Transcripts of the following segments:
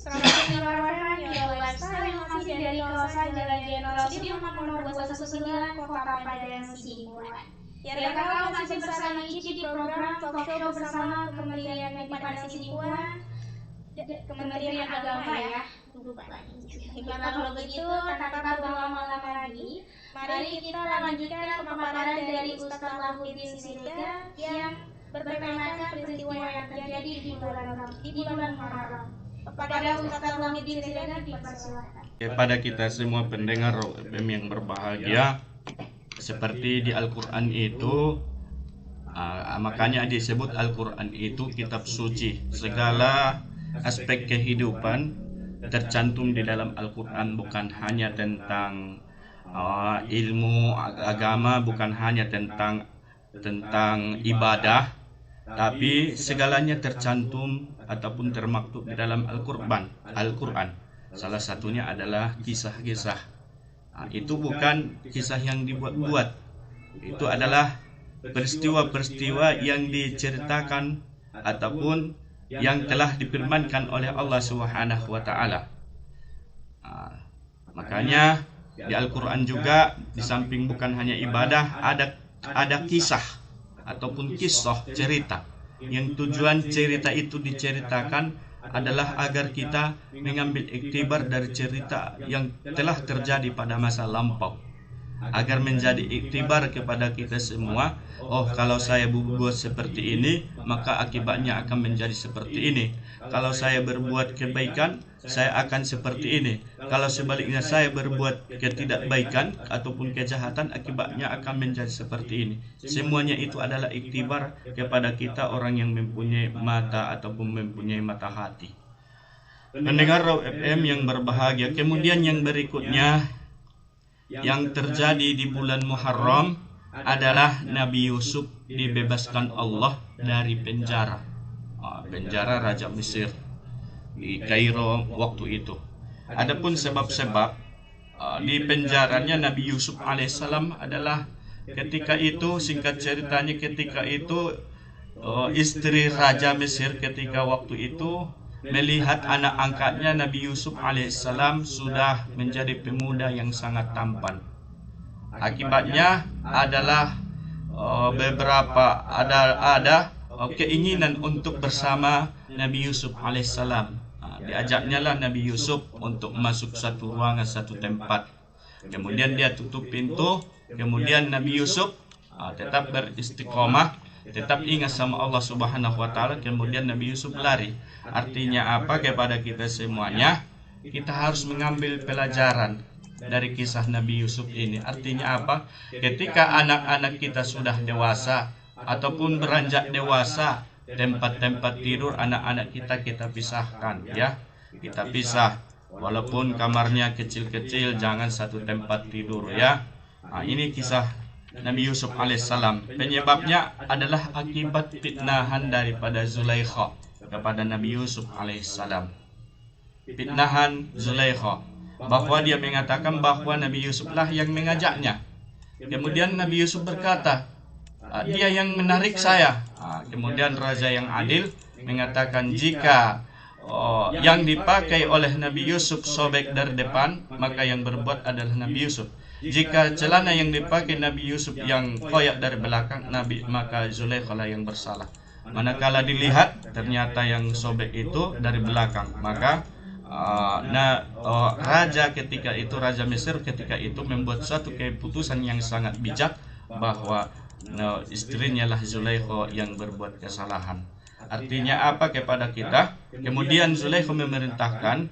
Selamat mendengarkan Your Lifestyle yang masih dari kawasan Jalan Jenderal Sudirman nomor 219 Kota Padang Sidimpuan. Ya kau masih bersama Ici di program talk show bersama Kementerian Padang Sidimpuan, Kementerian Agama ya. Baiklah kalau begitu tanpa berlama-lama lagi, mari kita lanjutkan pemaparan dari Ustaz Lahuddin Siregar yang bertemakan peristiwa yang terjadi di bulan Muharram. Kepada Ustaz Lahuddin Siregar dipersilakan. Kepada kita semua pendengar FM yang berbahagia, seperti di Al-Quran itu, makanya disebut Al-Quran itu kitab suci. Segala aspek kehidupan tercantum di dalam Al-Quran, bukan hanya tentang ilmu agama, bukan hanya tentang ibadah, tapi segalanya tercantum ataupun termaktub di dalam Al-Quran. Salah satunya adalah kisah-kisah. Itu bukan kisah yang dibuat-buat. Itu adalah peristiwa-peristiwa yang diceritakan ataupun yang telah difirmankan oleh Allah Subhanahu wa taala. Makanya di Al-Quran juga di samping bukan hanya ibadah, ada kisah ataupun kisah cerita. Yang tujuan cerita itu diceritakan adalah agar kita mengambil iktibar dari cerita yang telah terjadi pada masa lampau, agar menjadi iktibar kepada kita semua. Oh, kalau saya berbuat seperti ini, maka akibatnya akan menjadi seperti ini. Kalau saya berbuat kebaikan, saya akan seperti ini. Kalau sebaliknya saya berbuat ketidakbaikan ataupun kejahatan, akibatnya akan menjadi seperti ini. Semuanya itu adalah iktibar kepada kita orang yang mempunyai mata ataupun mempunyai mata hati. Pendengar Raw FM yang berbahagia, kemudian yang berikutnya yang terjadi di bulan Muharram adalah Nabi Yusuf dibebaskan Allah dari penjara. Penjara Raja Mesir di Kairo waktu itu. Adapun sebab-sebab di penjaranya Nabi Yusuf alaihissalam adalah ketika itu, singkat ceritanya, ketika itu istri Raja Mesir ketika waktu itu melihat anak angkatnya Nabi Yusuf alaihissalam sudah menjadi pemuda yang sangat tampan. Akibatnya adalah ada keinginan untuk bersama Nabi Yusuf alaihissalam. Diajaknya lah Nabi Yusuf untuk masuk satu ruangan, satu tempat. Kemudian dia tutup pintu. Kemudian Nabi Yusuf tetap beristiqomah, tetap ingat sama Allah Subhanahu wa taala. Kemudian Nabi Yusuf lari. Artinya apa kepada kita semuanya? Kita harus mengambil pelajaran dari kisah Nabi Yusuf ini. Artinya apa? Ketika anak-anak kita sudah dewasa ataupun beranjak dewasa, tempat-tempat tidur anak-anak kita pisahkan ya. Kita pisah. Walaupun kamarnya kecil-kecil, jangan satu tempat tidur ya. Ini kisah Nabi Yusuf alaihissalam. Penyebabnya adalah akibat fitnahan daripada Zulaikha kepada Nabi Yusuf alaihissalam. Fitnahan Zulaikha, bahwa dia mengatakan bahwa Nabi Yusuflah yang mengajaknya. Kemudian Nabi Yusuf berkata, dia yang menarik saya. Kemudian Raja yang adil mengatakan, jika yang dipakai oleh Nabi Yusuf sobek dari depan, maka yang berbuat adalah Nabi Yusuf. Jika celana yang dipakai Nabi Yusuf yang koyak dari belakang, maka Zulaikha yang bersalah. Manakala dilihat ternyata yang sobek itu dari belakang, maka Raja ketika itu, Raja Mesir ketika itu membuat suatu keputusan yang sangat bijak bahwa istrinya lah Zulaikha yang berbuat kesalahan. Artinya apa kepada kita? Kemudian Zulaikha memerintahkan,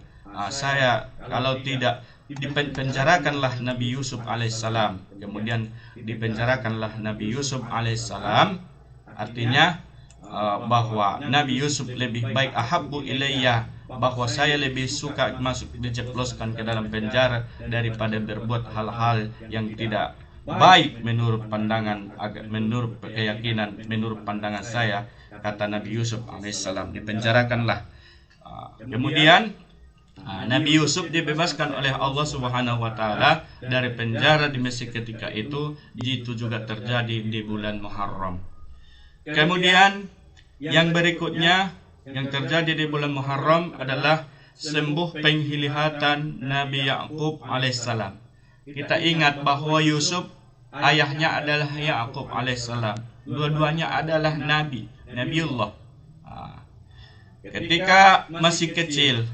saya kalau tidak dipenjarakanlah Nabi Yusuf alaihissalam. Kemudian dipenjarakanlah Nabi Yusuf alaihissalam. Artinya bahwa Nabi Yusuf lebih baik, ahabbu ilayya, bahwa saya lebih suka masuk dijebloskan ke dalam penjara daripada berbuat hal-hal yang tidak baik menurut pandangan, menurut keyakinan, menurut pandangan saya, kata Nabi Yusuf alaihissalam. Dipenjarakanlah. Kemudian Nabi Yusuf dibebaskan oleh Allah Subhanahu wa taala dari penjara di Mesir ketika itu. Itu juga terjadi di bulan Muharram. Kemudian yang berikutnya yang terjadi di bulan Muharram adalah sembuh penglihatan Nabi Yakub alaihissalam. Kita ingat bahwa Yusuf ayahnya adalah Yakub alaihissalam. Dua-duanya adalah Nabiullah. Ketika masih kecil,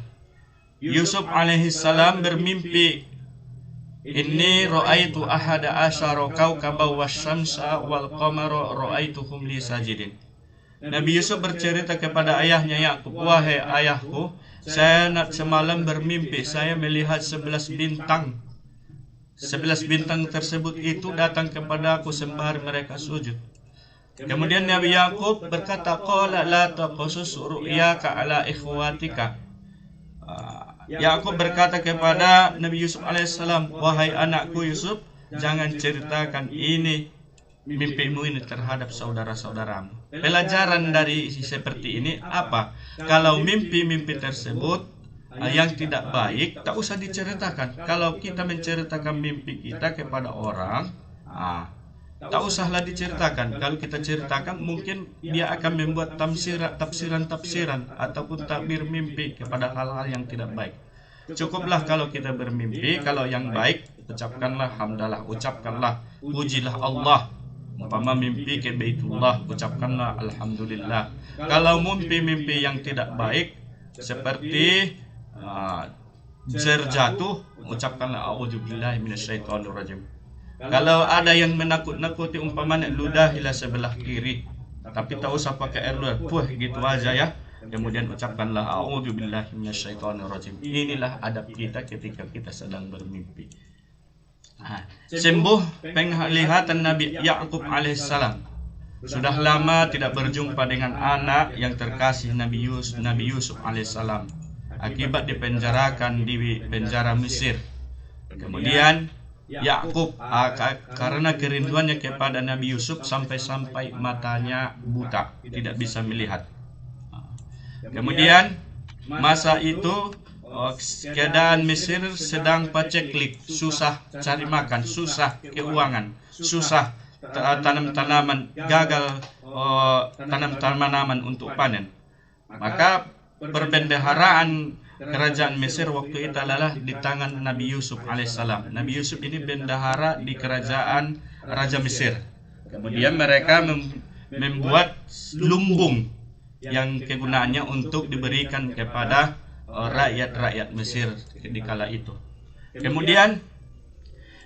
Yusuf alaihissalam bermimpi, "Inni ra'aitu ahada asyara kawkaban wasyamsa wal qamara ra'aituhum li sajidin." Nabi Yusuf bercerita kepada ayahnya Yakub, "Wahai ayahku, saya semalam bermimpi, saya melihat 11 bintang. 11 bintang tersebut itu datang kepada aku sembari mereka sujud." Kemudian Nabi Yakub berkata, "Qala la taqasus ru'yaka ala ikhwatika." Yakub berkata kepada Nabi Yusuf alaihissalam, "Wahai anakku Yusuf, jangan ceritakan ini mimpimu ini terhadap saudara-saudaramu." Pelajaran dari seperti ini apa? Kalau mimpi-mimpi tersebut yang tidak baik, tak usah diceritakan. Kalau kita menceritakan mimpi kita kepada orang, tak usahlah diceritakan. Kalau kita ceritakan, mungkin dia akan membuat tafsiran ataupun takbir mimpi kepada hal-hal yang tidak baik. Cukuplah kalau kita bermimpi, kalau yang baik, ucapkanlah hamdalah, ucapkanlah pujilah Allah. Umpama mimpi ke Baitullah, ucapkanlah alhamdulillah. Kalau mimpi-mimpi yang tidak baik seperti terjatuh, ucapkanlah a'udzubillahi minasyaitonirrajim. Kalau ada yang menakut-nakuti, umpamanya ludahilah sebelah kiri, tapi tak usah pakai air ludah, gitu aja ya. Kemudian ucapkanlah a'udzubillahi minasyaitonirrajim. Inilah adab kita ketika kita sedang bermimpi. Sembuh penglihatan Nabi Yakub alaihissalam. Sudah lama tidak berjumpa dengan anak yang terkasih Nabi Yusuf alaihissalam, akibat dipenjarakan di penjara Mesir. Kemudian Yakub karena kerinduannya kepada Nabi Yusuf sampai-sampai matanya buta, tidak bisa melihat. Kemudian masa itu keadaan Mesir sedang paceklik, susah cari makan, susah keuangan, susah tanam-tanaman, gagal tanam tanaman untuk panen. Maka perbendaharaan kerajaan Mesir waktu itu adalah di tangan Nabi Yusuf alaihissalam. Nabi Yusuf ini bendahara di kerajaan Raja Mesir. Kemudian mereka membuat lumbung yang kegunaannya untuk diberikan kepada rakyat-rakyat Mesir di kala itu. Kemudian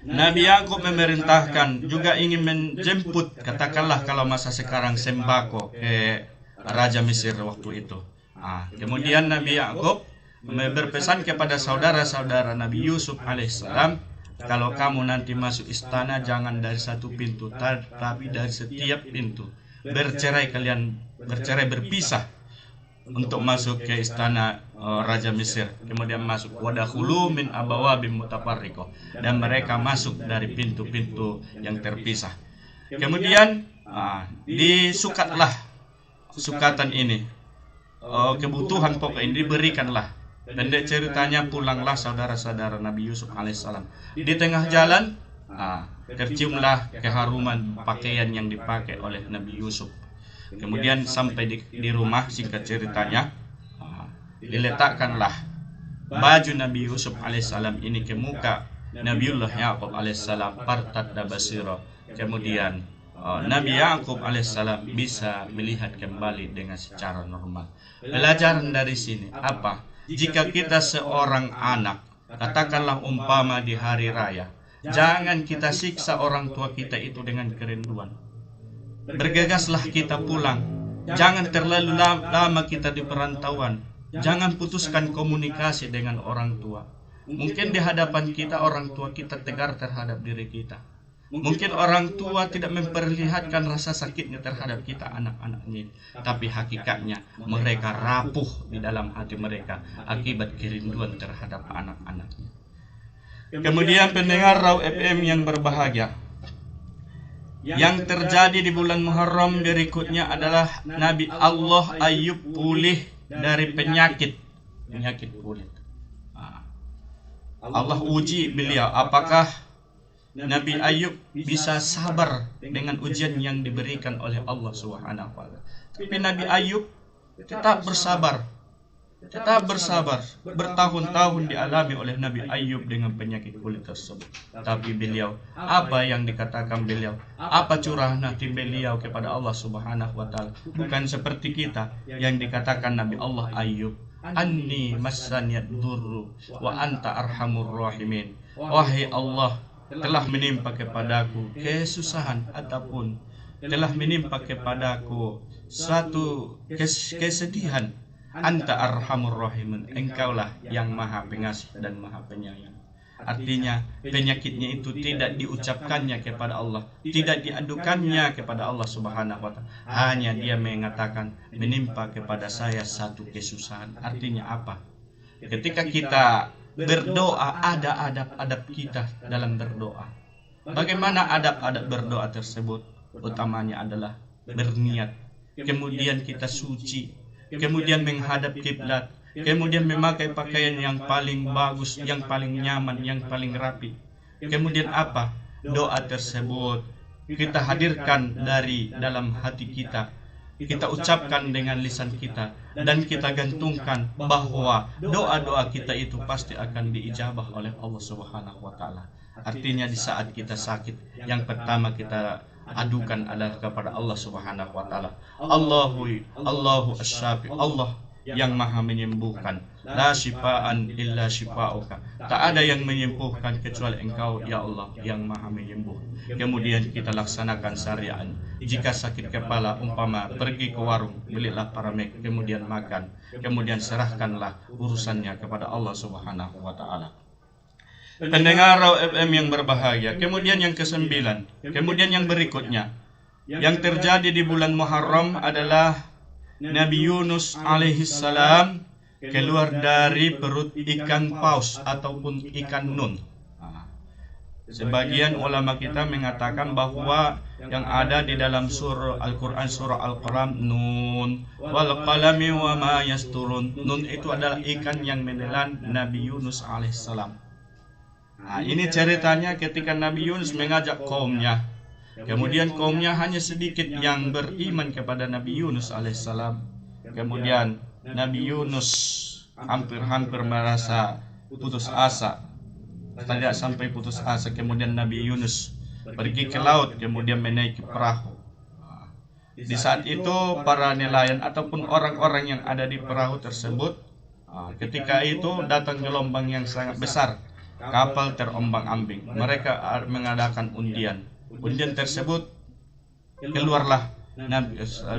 Nabi Yakub memerintahkan juga ingin menjemput, katakanlah kalau masa sekarang, sembako ke Raja Mesir waktu itu. Kemudian Nabi Yakub berpesan kepada saudara-saudara Nabi Yusuf alaihissalam, kalau kamu nanti masuk istana jangan dari satu pintu, tapi dari setiap pintu. Bercerai berpisah untuk masuk ke istana Raja Mesir. Kemudian masuk wadakhulu min abawabim mutafarriqah, dan mereka masuk dari pintu-pintu yang terpisah. Kemudian disukatlah sukatan ini, kebutuhan pokok ini diberikanlah. Pendek ceritanya, pulanglah saudara-saudara Nabi Yusuf alaihissalam. Di tengah jalan terciumlah keharuman pakaian yang dipakai oleh Nabi Yusuf. Kemudian sampai di rumah, singkat ceritanya, diletakkanlah baju Nabi Yusuf alaihissalam ini ke muka Nabiullah Yakub alaihissalam, fartadda basira. Kemudian Nabi Yakub alaihissalam bisa melihat kembali dengan secara normal. Pelajaran dari sini apa? Jika kita seorang anak, katakanlah umpama di hari raya, jangan kita siksa orang tua kita itu dengan kerinduan. Bergegaslah kita pulang. Jangan terlalu lama kita di perantauan. Jangan putuskan komunikasi dengan orang tua. Mungkin di hadapan kita orang tua kita tegar terhadap diri kita. Mungkin orang tua tidak memperlihatkan rasa sakitnya terhadap kita anak-anaknya, tapi hakikatnya mereka rapuh di dalam hati mereka akibat kerinduan terhadap anak-anaknya. Kemudian pendengar Raw FM yang berbahagia, yang terjadi di bulan Muharram berikutnya adalah Nabi Allah Ayub pulih dari penyakit kulit. Allah uji beliau, apakah Nabi Ayub bisa sabar dengan ujian yang diberikan oleh Allah Subhanahu wa taala. Tapi Nabi Ayub tetap bersabar. tetap bersabar. Bertahun-tahun dialami oleh Nabi Ayub dengan penyakit kulit tersebut. Tapi beliau, apa yang dikatakan beliau? Apa curahan hati beliau kepada Allah Subhanahu wa Ta'ala? Bukan seperti kita yang dikatakan Nabi Allah Ayub, Anni massaniyad durru wa anta arhamur rahimin. Wahai Allah, telah menimpa kepadaku kesusahan ataupun telah menimpa kepadaku suatu kesedihan. Anta arhamur rahimin, engkaulah yang maha pengasih dan maha penyayang. Artinya penyakitnya itu tidak diucapkannya kepada Allah, tidak diadukannya kepada Allah Subhanahu wa Ta'ala. Hanya dia mengatakan menimpa kepada saya satu kesusahan. Artinya apa? Ketika kita berdoa, ada adab-adab kita dalam berdoa. Bagaimana adab-adab berdoa tersebut? Utamanya adalah berniat, kemudian kita suci, kemudian menghadap kiblat, kemudian memakai pakaian yang paling bagus, yang paling nyaman, yang paling rapi. Kemudian apa? Doa tersebut kita hadirkan dari dalam hati kita, kita ucapkan dengan lisan kita, dan kita gantungkan bahwa doa-doa kita itu pasti akan diijabah oleh Allah Subhanahu wa Ta'ala. Artinya di saat kita sakit, yang pertama kita adukan adalah kepada Allah Subhanahu wa Ta'ala. Allahu asy-syafi, Allah yang maha menyembuhkan. La syifaan illa syifauka, tak ada yang menyembuhkan kecuali engkau ya Allah yang maha menyembuhkan. Kemudian kita laksanakan syariat. Jika sakit kepala, umpama pergi ke warung, belilah paramek, kemudian makan, kemudian serahkanlah urusannya kepada Allah Subhanahu wa Ta'ala. Pendengar FM yang berbahagia, kemudian yang ke-9, kemudian yang berikutnya yang terjadi di bulan Muharram adalah Nabi Yunus alaihissalam keluar dari perut ikan paus ataupun ikan nun. Sebagian ulama kita mengatakan bahwa yang ada di dalam surah Al-Quran, surah Al-Qalam, Nun wal qalami wa ma yasturun. Nun itu adalah ikan yang menelan Nabi Yunus alaihissalam. Nah, ini ceritanya ketika Nabi Yunus mengajak kaumnya. Kemudian kaumnya hanya sedikit yang beriman kepada Nabi Yunus alaihissalam. Kemudian Nabi Yunus hampir merasa putus asa. Tidak sampai putus asa. Kemudian Nabi Yunus pergi ke laut, kemudian menaiki perahu. Di saat itu para nelayan ataupun orang-orang yang ada di perahu tersebut, ketika itu datang gelombang yang sangat besar. Kapal terombang-ambing. Mereka mengadakan undian. Undian tersebut keluarlah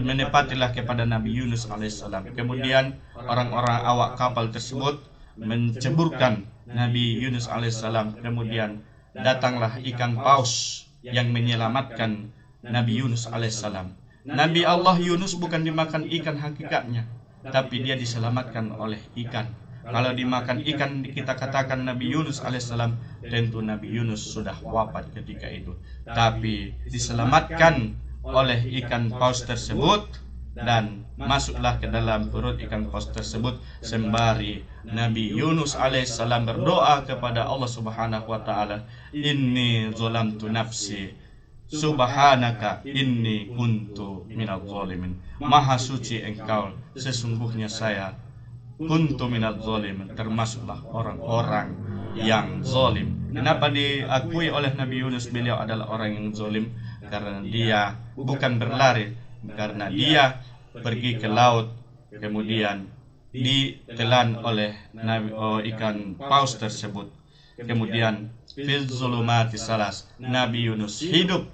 menepatilah kepada Nabi Yunus alaihissalam. Kemudian orang-orang awak kapal tersebut menceburkan Nabi Yunus alaihissalam. Kemudian datanglah ikan paus yang menyelamatkan Nabi Yunus alaihissalam. Nabi Allah Yunus bukan dimakan ikan hakikatnya, tapi dia diselamatkan oleh ikan. Kalau dimakan ikan, kita katakan Nabi Yunus alaihissalam, tentu Nabi Yunus sudah wafat ketika itu. Tapi diselamatkan oleh ikan paus tersebut dan masuklah ke dalam perut ikan paus tersebut sembari Nabi Yunus alaihissalam berdoa kepada Allah Subhanahu wa Ta'ala, Inni zolamtu nafsi subhanaka inni kuntu minadz zalimin. Maha suci engkau, sesungguhnya saya kuntu minadz zalimin, termasuklah orang-orang yang zalim. Kenapa diakui oleh Nabi Yunus beliau adalah orang yang zalim? Karena dia bukan berlari, karena dia pergi ke laut, kemudian ditelan oleh ikan paus tersebut. Kemudian fil zulumati salas, Nabi Yunus hidup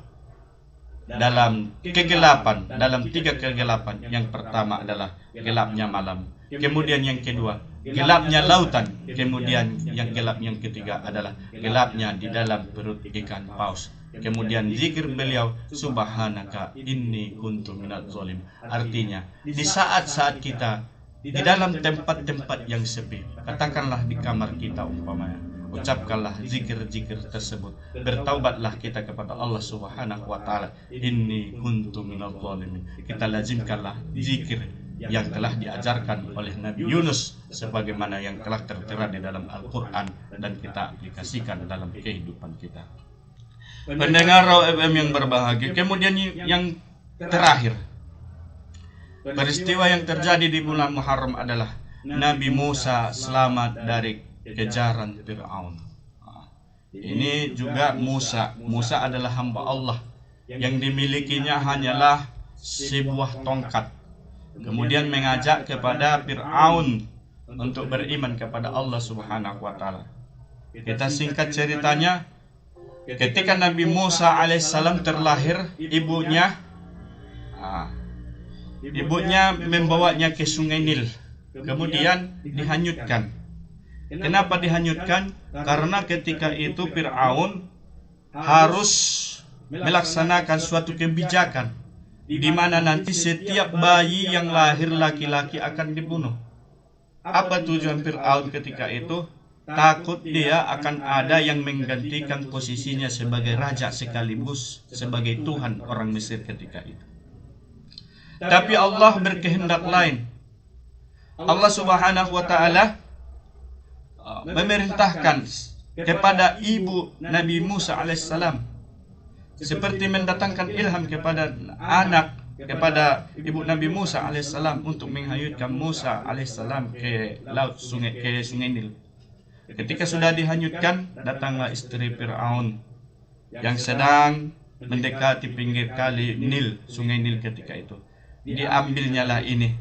dalam kegelapan, dalam 3 kegelapan. Yang pertama adalah gelapnya malam, kemudian yang kedua gelapnya lautan, kemudian yang gelap yang ketiga adalah gelapnya di dalam perut ikan paus. Kemudian zikir beliau, subhanaka inni kuntu minadz zalim. Artinya di saat-saat kita di dalam tempat-tempat yang sepi, katakanlah di kamar kita umpamanya, ucapkanlah zikir-zikir tersebut. Bertaubatlah kita kepada Allah Subhanahu wa Ta'ala, inni kuntu minadz zalimin. Kita lazimkanlah zikir yang telah diajarkan oleh Nabi Yunus sebagaimana yang telah tertera di dalam Al-Quran dan kita aplikasikan dalam kehidupan kita. Pendengar FM yang berbahagia, kemudian yang terakhir, peristiwa yang terjadi di bulan Muharram adalah Nabi Musa selamat dari kejaran Fir'aun. Ini juga Musa. Musa adalah hamba Allah. Yang dimilikinya hanyalah sebuah tongkat. Kemudian mengajak kepada Fir'aun untuk beriman kepada Allah Subhanahu wa Ta'ala. Kita singkat ceritanya, ketika Nabi Musa alaihissalam terlahir, ibunya membawanya ke Sungai Nil, kemudian dihanyutkan. Kenapa dihanyutkan? Karena ketika itu Fir'aun harus melaksanakan suatu kebijakan di mana nanti setiap bayi yang lahir laki-laki akan dibunuh. Apa tujuan Fir'aun ketika itu? Takut dia akan ada yang menggantikan posisinya sebagai raja sekaligus sebagai Tuhan orang Mesir ketika itu. Tapi Allah berkehendak lain. Allah Subhanahu wa Ta'ala memerintahkan kepada ibu Nabi Musa alaihissalam, seperti mendatangkan ilham kepada kepada ibu Nabi Musa alaihissalam untuk menghanyutkan Musa alaihissalam ke sungai Nil. Ketika sudah dihanyutkan, datanglah istri Fir'aun yang sedang mendekati pinggir kali Nil, sungai Nil ketika itu. Diambilnyalah ini,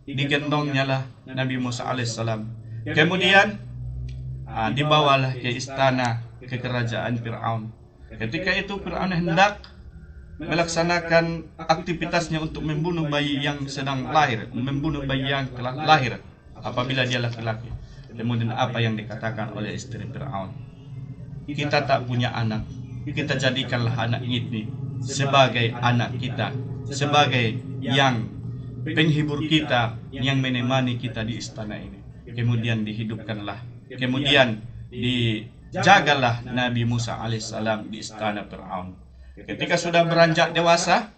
digendongnyalah Nabi Musa alaihissalam. Kemudian dibawalah ke istana, ke kerajaan Fir'aun. Ketika itu Fir'aun hendak melaksanakan aktivitasnya untuk membunuh bayi yang sedang lahir, membunuh bayi yang telah lahir apabila dia laki-laki. Kemudian apa yang dikatakan oleh istri Fir'aun? Kita tak punya anak, kita jadikanlah anak ini sebagai anak kita, sebagai yang penghibur kita, yang menemani kita di istana ini. Kemudian dihidupkanlah, kemudian dijagalah Nabi Musa alaihissalam di istana Fir'aun. Ketika sudah beranjak dewasa,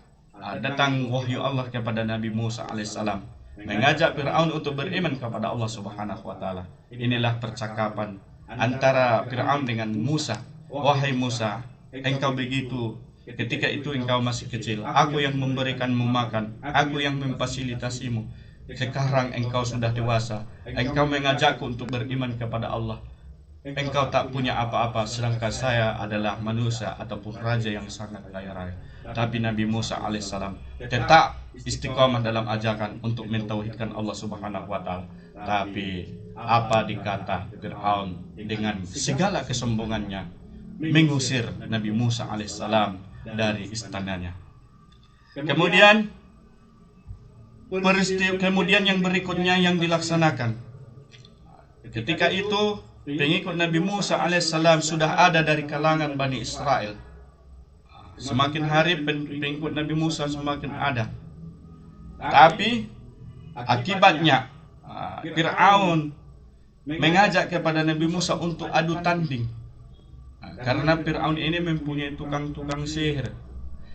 datang wahyu Allah kepada Nabi Musa alaihissalam, mengajak Fir'aun untuk beriman kepada Allah Subhanahu wa Ta'ala. Inilah percakapan antara Fir'aun dengan Musa. Wahai Musa, engkau begitu, ketika itu engkau masih kecil, aku yang memberikanmu makan, aku yang memfasilitasimu. Sekarang engkau sudah dewasa, engkau mengajakku untuk beriman kepada Allah. Engkau tak punya apa-apa, sedangkan saya adalah manusia ataupun raja yang sangat kaya raya. Tapi Nabi Musa alaihissalam tetap istiqamah dalam ajakan untuk mentauhidkan Allah Subhanahu wa Ta'ala. Tapi apa dikata Fir'aun dengan segala kesombongannya mengusir Nabi Musa alaihissalam dari istananya. Kemudian yang berikutnya yang dilaksanakan. Ketika itu pengikut Nabi Musa alaihissalam sudah ada dari kalangan Bani Israel. Semakin hari pengikut Nabi Musa semakin ada. Tapi akibatnya Fir'aun mengajak kepada Nabi Musa untuk adu tanding. Karena Fir'aun ini mempunyai tukang-tukang sihir.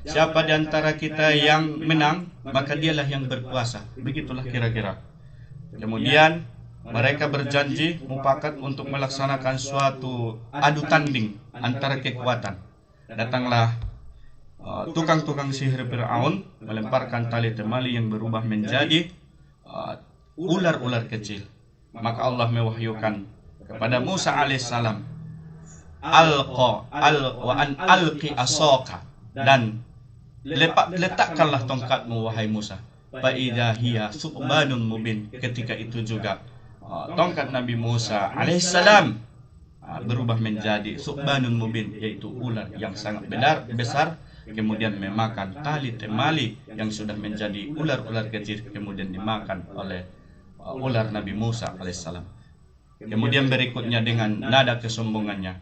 Siapa di antara kita yang menang, maka dialah yang berkuasa. Begitulah kira-kira. Kemudian mereka berjanji mufakat untuk melaksanakan suatu adu tanding antara kekuatan. Datanglah tukang-tukang sihir Fir'aun melemparkan tali temali yang berubah menjadi ular-ular kecil. Maka Allah mewahyukan kepada Musa alaihissalam, alqi asaka, dan letakkanlah tongkatmu wahai Musa. Fa idza hiya suqbanun mubin. Ketika itu juga tongkat Nabi Musa alaihissalam berubah menjadi suqbanun mubin, yaitu ular yang sangat besar, kemudian memakan tali temali yang sudah menjadi ular-ular kecil, kemudian dimakan oleh ular Nabi Musa alaihissalam. Kemudian berikutnya dengan nada kesombongannya,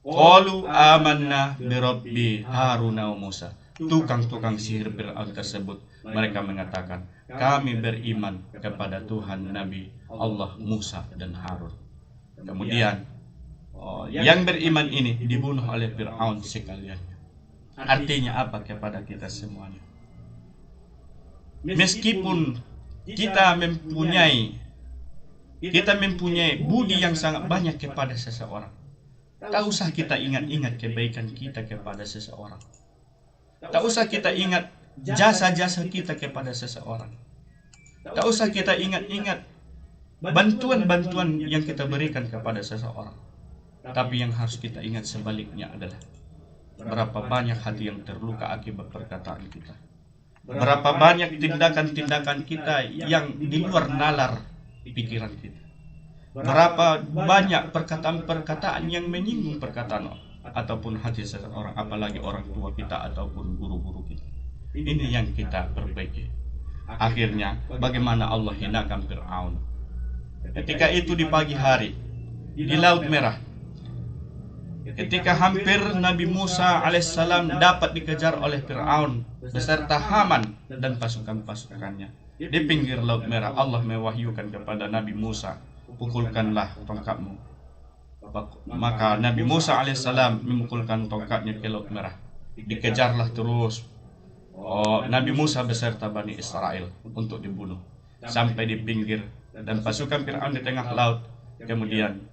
qalu amanna bi rabbi Haruna wa Musa. Tukang-tukang sihir Fir'aun tersebut mereka mengatakan, kami beriman kepada Tuhan Nabi Allah Musa dan Harun. Kemudian yang beriman ini dibunuh oleh Fir'aun sekaliannya. Artinya apa kepada kita semuanya? Meskipun kita mempunyai budi yang sangat banyak kepada seseorang, tak usah kita ingat-ingat kebaikan kita kepada seseorang. Tak usah kita ingat jasa-jasa kita kepada seseorang. Tak usah kita ingat-ingat bantuan-bantuan yang kita berikan kepada seseorang. Tapi yang harus kita ingat sebaliknya adalah berapa banyak hati yang terluka akibat perkataan kita. Berapa banyak tindakan-tindakan kita yang di luar nalar pikiran kita. Berapa banyak perkataan-perkataan yang menyinggung perkataan ataupun hati seseorang, apalagi orang tua kita ataupun guru-guru kita. Ini yang kita perbaiki. Akhirnya, bagaimana Allah hinakan Fir'aun. Ketika itu di pagi hari, di Laut Merah, ketika hampir Nabi Musa alaihissalam dapat dikejar oleh Fir'aun beserta Haman dan pasukan-pasukannya. Di pinggir Laut Merah, Allah mewahyukan kepada Nabi Musa, pukulkanlah tongkatmu. Maka Nabi Musa alaihissalam memukulkan tongkatnya ke Laut Merah. Dikejarlah terus Nabi Musa beserta Bani Israel untuk dibunuh sampai di pinggir, dan pasukan Fir'aun di tengah laut. Kemudian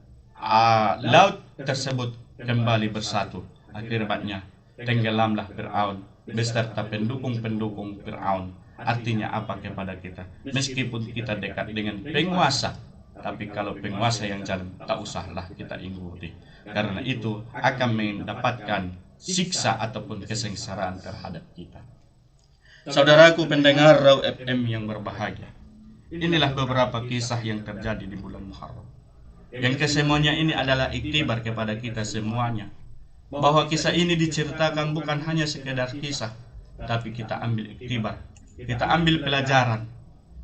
laut tersebut kembali bersatu. Akibatnya tenggelamlah Fir'aun beserta pendukung-pendukung Fir'aun. Artinya apa kepada kita? Meskipun kita dekat dengan penguasa, tapi kalau penguasa yang jalan, tak usahlah kita ikuti. Karena itu akan mendapatkan siksa ataupun kesengsaraan terhadap kita. Saudaraku pendengar Raw FM yang berbahagia, inilah beberapa kisah yang terjadi di bulan Muharram. Yang kesemuanya ini adalah iktibar kepada kita semuanya, bahwa kisah ini diceritakan bukan hanya sekedar kisah, tapi kita ambil iktibar, kita ambil pelajaran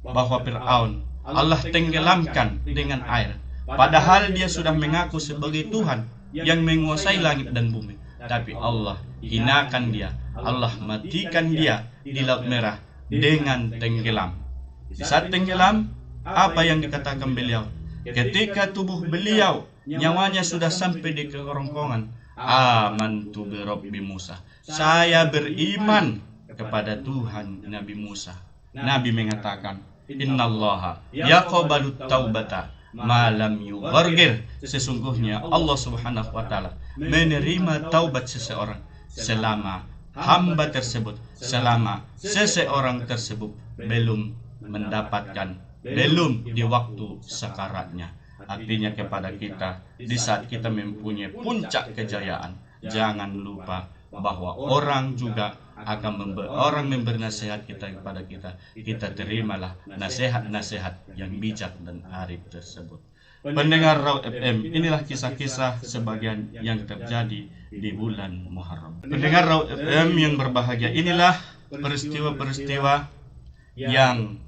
bahwa Fir'aun Allah tenggelamkan dengan air, padahal dia sudah mengaku sebagai Tuhan yang menguasai langit dan bumi. Tapi Allah hinakan dia, Allah matikan dia di Laut Merah dengan tenggelam. Di saat tenggelam, apa yang dikatakan beliau? Ketika tubuh beliau nyawanya sudah sampai di kerongkongan, amantu bi Rabbi Musa, saya beriman kepada Tuhan Nabi Musa. Nabi mengatakan, innallaha yaqbalu taubata malam yughargir, sesungguhnya Allah subhanahu wa ta'ala menerima taubat seseorang selama hamba tersebut, selama seseorang tersebut belum mendapatkan, belum di waktu sakaratnya. Artinya kepada kita, di saat kita mempunyai puncak kejayaan, jangan lupa bahwa orang juga akan orang memberi nasihat kepada kita. Kita terimalah nasihat-nasihat yang bijak dan arif tersebut. Pendengar Raw FM, inilah kisah-kisah sebagian yang terjadi di bulan Muharram. Pendengar Raw FM yang berbahagia, inilah peristiwa-peristiwa yang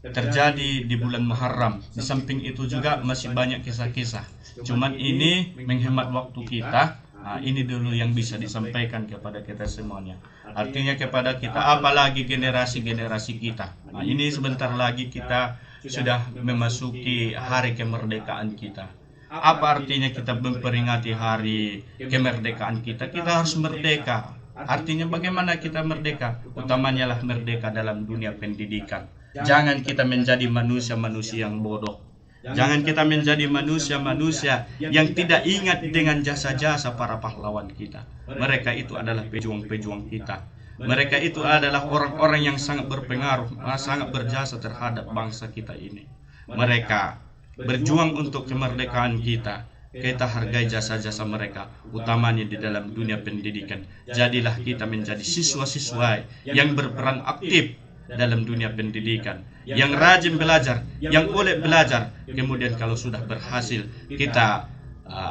terjadi di bulan Muharram. Di samping itu juga masih banyak kisah-kisah. Cuman ini menghemat waktu kita. Ini dulu yang bisa disampaikan kepada kita semuanya. Artinya kepada kita, apalagi generasi-generasi kita. Ini sebentar lagi kita sudah memasuki hari kemerdekaan kita. Apa artinya kita memperingati hari kemerdekaan kita? Kita harus merdeka. Artinya bagaimana kita merdeka? Utamanya lah merdeka dalam dunia pendidikan. Jangan kita menjadi manusia-manusia yang bodoh. Jangan kita menjadi manusia-manusia yang tidak ingat dengan jasa-jasa para pahlawan kita. Mereka itu adalah pejuang-pejuang kita. Mereka itu adalah orang-orang yang sangat berpengaruh, sangat berjasa terhadap bangsa kita ini. Mereka berjuang untuk kemerdekaan kita. Kita hargai jasa-jasa mereka, utamanya di dalam dunia pendidikan. Jadilah kita menjadi siswa-siswa yang berperan aktif dalam dunia pendidikan, yang rajin belajar, yang boleh belajar. Kemudian kalau sudah berhasil, kita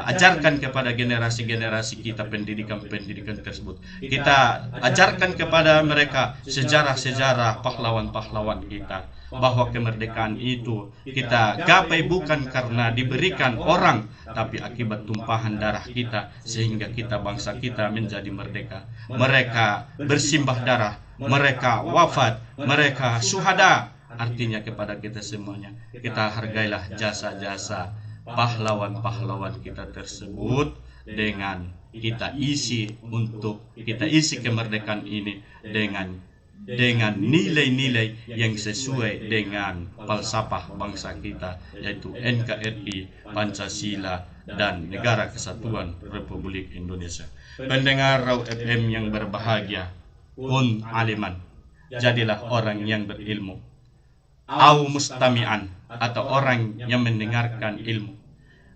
ajarkan kepada generasi-generasi kita pendidikan-pendidikan tersebut. Kita ajarkan kepada mereka sejarah-sejarah pahlawan-pahlawan kita, bahwa kemerdekaan itu kita gapai bukan karena diberikan orang, tapi akibat tumpahan darah kita, sehingga kita, bangsa kita menjadi merdeka. Mereka bersimbah darah, mereka wafat, mereka syuhada. Artinya kepada kita semuanya, kita hargailah jasa-jasa pahlawan-pahlawan kita tersebut, dengan kita isi kemerdekaan ini dengan nilai-nilai yang sesuai dengan falsafah bangsa kita, yaitu NKRI, Pancasila, dan Negara Kesatuan Republik Indonesia. Pendengar Raw FM yang berbahagia, kun aliman, jadilah orang yang berilmu. au mustami'an, atau orang yang mendengarkan ilmu,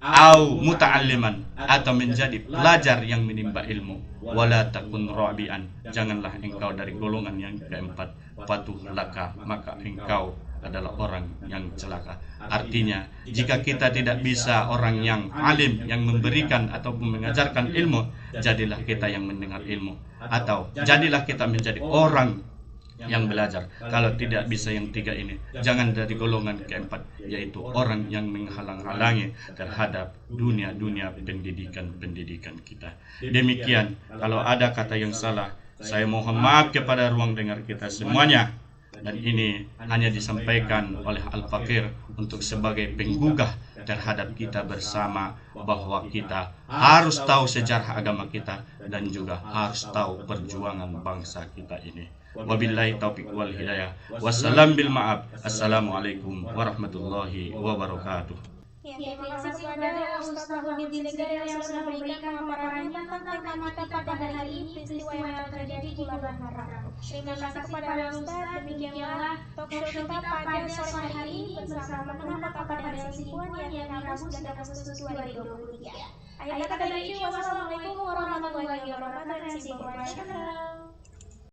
au muta'alliman, atau menjadi pelajar yang menimba ilmu. Wala takun rabi'an, janganlah engkau dari golongan yang keempat, patuh laka, maka engkau adalah orang yang celaka. Artinya, jika kita tidak bisa orang yang alim, yang memberikan atau mengajarkan ilmu, jadilah kita yang mendengar ilmu, atau jadilah kita menjadi orang yang belajar. Kalau tidak bisa yang tiga ini, jangan dari golongan keempat, yaitu orang yang menghalang-halangi terhadap dunia pendidikan kita. Demikian, kalau ada kata yang salah, saya mohon maaf kepada ruang dengar kita semuanya. Dan ini hanya disampaikan oleh Al-Fakir untuk sebagai penggugah terhadap kita bersama, bahwa kita harus tahu sejarah agama kita dan juga harus tahu perjuangan bangsa kita ini. Wabillahi taufiq wal hidayah. Wassalam bil ma'ab. Assalamualaikum warahmatullahi wabarakatuh. Ya, terima kasih kepada Ustaz Muhyiddin Zikri yang sudah memberikan paparannya tentang tema kita pada hari ini, peristiwa yang terjadi di bulan Haram. Terima kasih kepada Ustaz. Demikianlah talkshow kita pada sore hari ini bersama Kenapa pada Sipuan yang Rabu 9 Agustus 2023. Akhir kata dari wassalamualaikum warahmatullahi wabarakatuh.